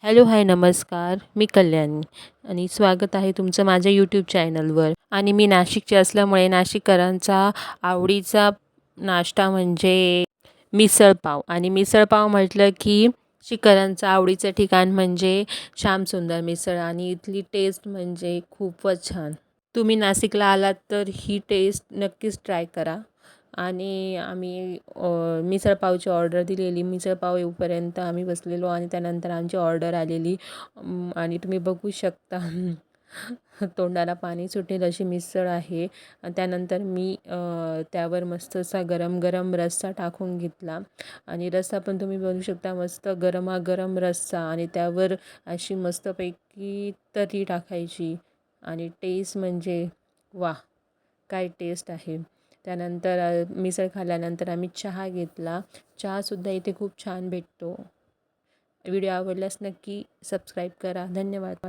Hello, हाय, नमस्कार. मी कल्याणी आणि स्वागत आहे तुमचं माझ्या यूट्यूब चॅनलवर. आणि मी नाशिकची असल्यामुळे नाशिककरांचा आवडीचा नाश्ता म्हणजे मिसळपाव. आणि मिसळपाव म्हटलं की नाशिककरांचं आवडीचं ठिकाण म्हणजे श्यामसुंदर मिसळ आणि इथली टेस्ट म्हणजे खूपच छान. तुम्ही नाशिकला आलात तर ही टेस्ट नक्कीच ट्राय करा. आणि आम्ही मिसळपावची ऑर्डर दिलेली. मिसळपाव येऊपर्यंत आम्ही बसलेलो आणि त्यानंतर आमची ऑर्डर आलेली. आणि तुम्ही बघू शकता तोंडाला पाणी सुटेल अशी मिसळ आहे. आणि त्यानंतर मी त्यावर मस्त असा गरम गरम रस्सा टाकून घेतला. आणि रस्सा पण तुम्ही बघू शकता, मस्त गरमागरम रस्सा आणि त्यावर अशी मस्तपैकी तर्री टाकायची. आणि टेस्ट म्हणजे वाह, काय टेस्ट आहे. त्यानंतर मिसळ खाल्ल्यानंतर आम्ही चहा घेतला. चहासुद्धा इथे खूप छान भेटतो. व्हिडिओ आवडल्यास नक्की सबस्क्राईब करा. धन्यवाद.